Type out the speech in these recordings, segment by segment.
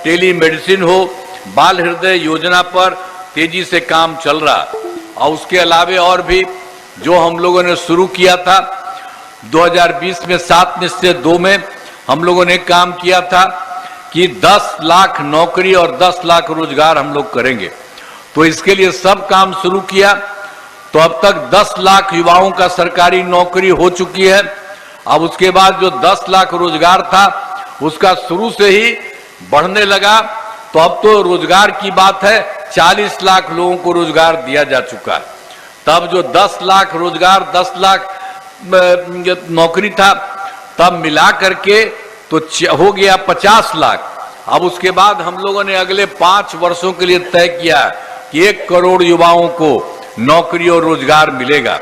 Telemedicine हो, बाल हृदय योजना पर तेजी से काम चल रहा। और उसके अलावे और भी जो हम लोगों ने शुरू किया था 2020 में 7 निश्चय 2 में हम लोगों ने काम किया था कि 10 लाख नौकरी और 10 लाख रोजगार हम लोग करेंगे। तो इसके लिए सब काम शुरू किया। तो अब तक 10 लाख युवाओं का सरकारी नौकरी हो चुकी है। अब उसके बाद जो 10 लाख रोजगार था उसका शुरू से ही बढ़ने लगा। तो अब तो रोजगार की बात है, 40 लाख लोगों को रोजगार दिया जा चुका है। तब जो 10 लाख रोजगार 10 लाख नौकरी था, तब मिला करके तो हो गया 50 लाख। अब उसके बाद हम लोगों ने अगले 5 वर्षों के लिए तय किया कि 1 करोड़ युवाओं को नौकरी और रोजगार मिलेगा।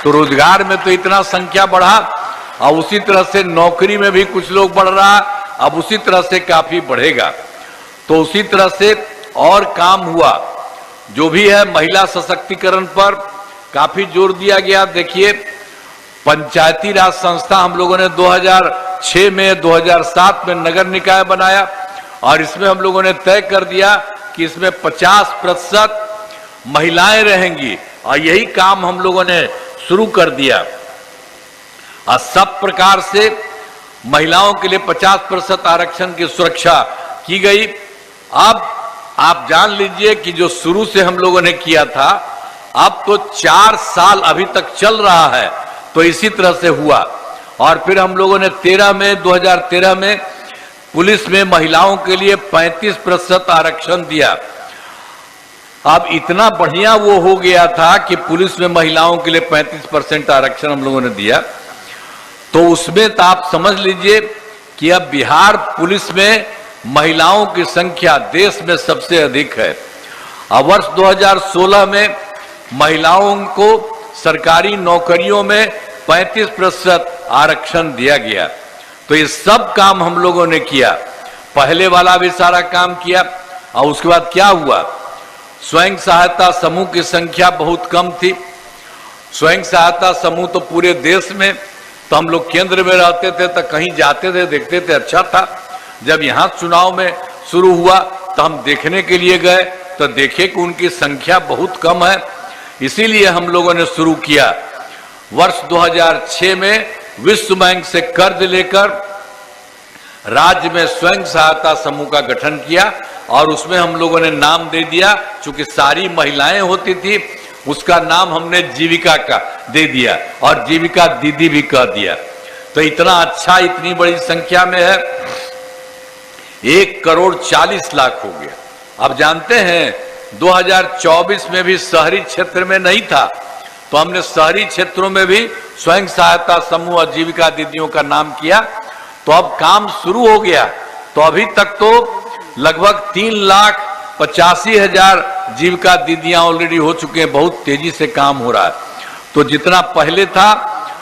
तो रोजगार में तो इतना संख्या बढ़ा और उसी तरह से नौकरी में भी कुछ लोग बढ़ रहा, अब उसी तरह से काफी बढ़ेगा। तो उसी तरह से और काम हुआ। जो भी है महिला सशक्तिकरण पर काफी जोर दिया गया। देखिए, पंचायती राज संस्था हम लोगों ने 2006 में 2007 में नगर निकाय बनाया और इसमें हम लोगों ने तय कर दिया कि इसमें 50% महिलाएं रहेंगी और यही काम हम लोगों ने शुरू कर दिया। और सब प्रकार से महिलाओं के लिए 50% आरक्षण की सुरक्षा की गई। अब आप जान लीजिए कि जो शुरू से हम लोगों ने किया था, अब तो 4 साल अभी तक चल रहा है। तो इसी तरह से हुआ। और फिर हम लोगों ने 2013 में पुलिस में महिलाओं के लिए 35% आरक्षण दिया। अब इतना बढ़िया वो हो गया था कि पुलिस में महिलाओं के लिए 35% आरक्षण हम लोगों ने दिया। तो उसमें तो आप समझ लीजिए कि अब बिहार पुलिस में महिलाओं की संख्या देश में सबसे अधिक है। अब वर्ष 2016 में महिलाओं को सरकारी नौकरियों में 35% आरक्षण दिया गया। तो ये सब काम हम लोगों ने किया। पहले वाला भी सारा काम किया। और उसके बाद क्या हुआ, स्वयं सहायता समूह की संख्या बहुत कम थी। स्वयं सहायता समूह तो पूरे देश में, तो हम लोग केंद्र में रहते थे तो कहीं जाते थे, देखते थे अच्छा था। जब यहाँ चुनाव में शुरू हुआ तो हम देखने के लिए गए तो देखे कि उनकी संख्या बहुत कम है। इसीलिए हम लोगों ने शुरू किया। वर्ष 2006 में विश्व बैंक से कर्ज लेकर राज्य में स्वयं सहायता समूह का गठन किया और उसमें हम लोगों ने नाम दे दिया, चूंकि सारी महिलाएं होती थी, उसका नाम हमने जीविका का दे दिया और जीविका दीदी भी कह दिया। तो इतना अच्छा, इतनी बड़ी संख्या में है, 1 करोड़ 40 लाख हो गया। अब जानते हैं 2024 में भी शहरी क्षेत्र में नहीं था, तो हमने शहरी क्षेत्रों में भी स्वयं सहायता समूह और जीविका दीदियों का नाम किया। तो अब काम शुरू हो गया। तो अभी तक तो लगभग 3,85,000 जीविका दीदियां ऑलरेडी हो चुके हैं। बहुत तेजी से काम हो रहा है। तो जितना पहले था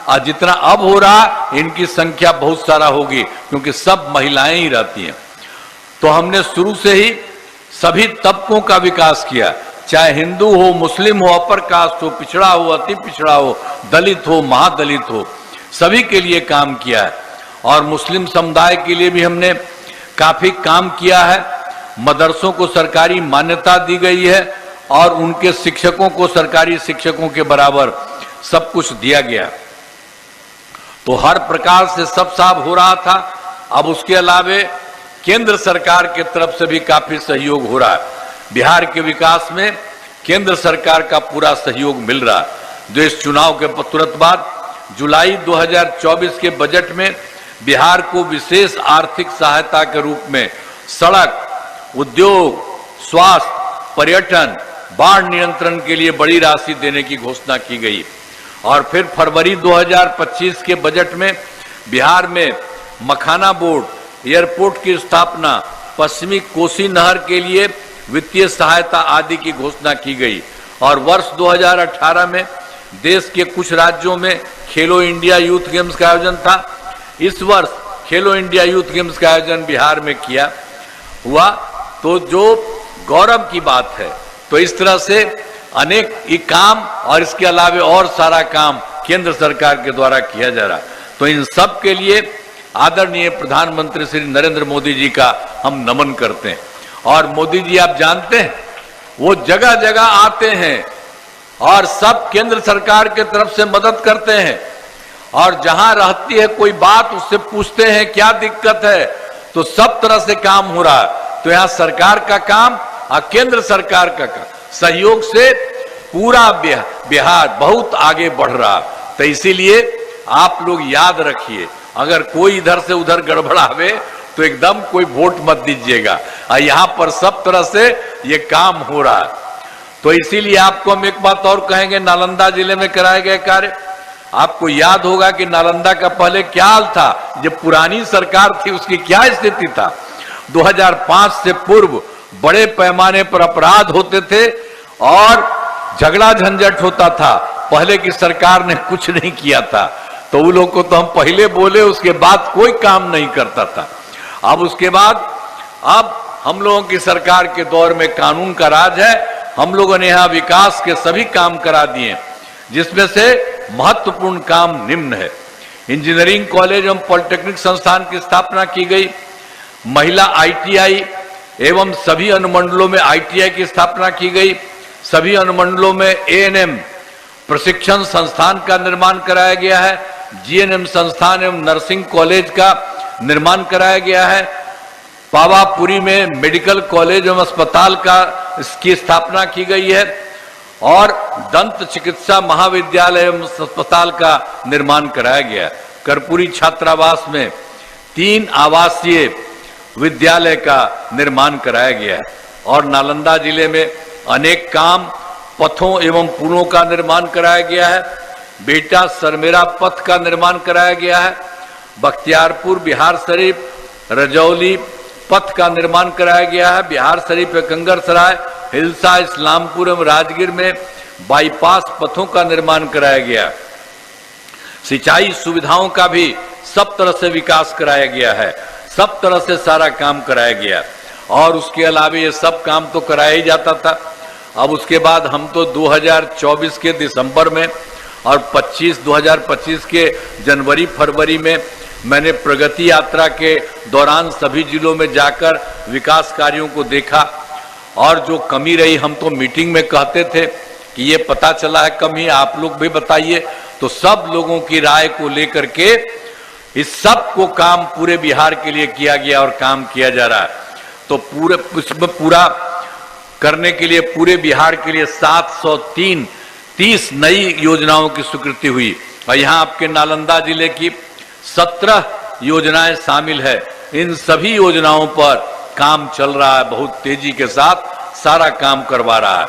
और जितना अब हो रहा, इनकी संख्या बहुत सारा होगी, क्योंकि सब महिलाएं ही रहती हैं। तो हमने शुरू से ही सभी तबकों का विकास किया, चाहे हिंदू हो, मुस्लिम हो, अपर कास्ट हो, पिछड़ा हो, अति पिछड़ा हो, दलित हो, महादलित हो, सभी के लिए काम किया है। और मुस्लिम समुदाय के लिए भी हमने काफी काम किया है। मदरसों को सरकारी मान्यता दी गई है और उनके शिक्षकों को सरकारी शिक्षकों के बराबर सब कुछ दिया गया। तो हर प्रकार से सब साफ हो रहा था। अब उसके अलावे केंद्र सरकार के तरफ से भी काफी सहयोग हो रहा है। बिहार के विकास में केंद्र सरकार का पूरा सहयोग मिल रहा है। जो इस चुनाव के तुरंत बाद जुलाई 2024 के बजट में बिहार को विशेष आर्थिक सहायता के रूप में सड़क, उद्योग, स्वास्थ्य, पर्यटन, बाढ़ नियंत्रण के लिए बड़ी राशि देने की घोषणा की गई। और फिर फरवरी 2025 के बजट में बिहार में मखाना बोर्ड, एयरपोर्ट की स्थापना, पश्चिमी कोसी नहर के लिए वित्तीय सहायता आदि की घोषणा की गई। और वर्ष 2018 में देश के कुछ राज्यों में खेलो इंडिया यूथ गेम्स का आयोजन था। इस वर्ष खेलो इंडिया यूथ गेम्स का आयोजन बिहार में किया हुआ, तो जो गौरव की बात है। तो इस तरह से अनेक काम और इसके अलावे और सारा काम केंद्र सरकार के द्वारा किया जा रहा है। तो इन सब के लिए आदरणीय प्रधानमंत्री श्री नरेंद्र मोदी जी का हम नमन करते हैं। और मोदी जी आप जानते हैं वो जगह जगह आते हैं और सब केंद्र सरकार के तरफ से मदद करते हैं, और जहां रहती है कोई बात उससे पूछते हैं क्या दिक्कत है, तो सब तरह से काम हो रहा है। तो यहाँ सरकार का काम और केंद्र सरकार का काम सहयोग से पूरा बिहार बहुत आगे बढ़ रहा। तो इसीलिए आप लोग याद रखिए, अगर कोई इधर से उधर गड़बड़ावे तो एकदम कोई वोट मत दीजिएगा। और यहाँ पर सब तरह से ये काम हो रहा है। तो इसीलिए आपको हम एक बात और कहेंगे, नालंदा जिले में कराए गए कार्य, आपको याद होगा कि नालंदा का पहले क्या हाल था, जब पुरानी सरकार थी उसकी क्या स्थिति था। 2005 से पूर्व बड़े पैमाने पर अपराध होते थे और झगड़ा झंझट होता था। पहले की सरकार ने कुछ नहीं किया था, तो उन लोगों को तो हम पहले बोले, उसके बाद कोई काम नहीं करता था। अब उसके बाद अब हम लोगों की सरकार के दौर में कानून का राज है। हम लोगों ने यहाँ विकास के सभी काम करा दिए, जिसमें से महत्वपूर्ण काम निम्न है। इंजीनियरिंग कॉलेज एवं पॉलिटेक्निक संस्थान की स्थापना की गई, महिला ITI एवं सभी अनुमंडलों में ITI की स्थापना की गई, सभी अनुमंडलों में ANM प्रशिक्षण संस्थान का निर्माण कराया गया है, GNM संस्थान एवं नर्सिंग कॉलेज का निर्माण कराया गया है, पावापुरी में मेडिकल कॉलेज एवं अस्पताल का इसकी स्थापना की गई है, और दंत चिकित्सा महाविद्यालय एवं अस्पताल का निर्माण कराया गया। कर्पूरी छात्रावास में 3 आवासीय विद्यालय का निर्माण कराया गया है। और नालंदा जिले में अनेक काम, पथों एवं पुलों का निर्माण कराया गया है। बेटा सरमेरा पथ का निर्माण कराया गया है। बख्तियारपुर बिहार शरीफ रजौली पथ का निर्माण कराया गया है। बिहार शरीफ कंगरसराय हिलसा इस्लामपुर एवं राजगीर में बाईपास पथों का निर्माण कराया गया। सिंचाई सुविधाओं का भी सब तरह से विकास कराया गया है, सब तरह से सारा काम कराया गया। और उसके अलावा ये सब काम तो कराया ही जाता था। अब उसके बाद हम तो 2024 के दिसंबर में और 2025 के जनवरी फरवरी में मैंने प्रगति यात्रा के दौरान सभी जिलों में जाकर विकास कार्यों को देखा। और जो कमी रही, हम तो मीटिंग में कहते थे कि ये पता चला है कमी, आप लोग भी बताइए। तो सब लोगों की राय को लेकर के इस सब को काम पूरे बिहार के लिए किया गया और काम किया जा रहा है। तो पूरे इसमें पूरा करने के लिए पूरे बिहार के लिए 730 नई योजनाओं की स्वीकृति हुई। और यहाँ आपके नालंदा जिले की 17 योजनाएं शामिल है। इन सभी योजनाओं पर काम चल रहा है, बहुत तेजी के साथ सारा काम करवा रहा है।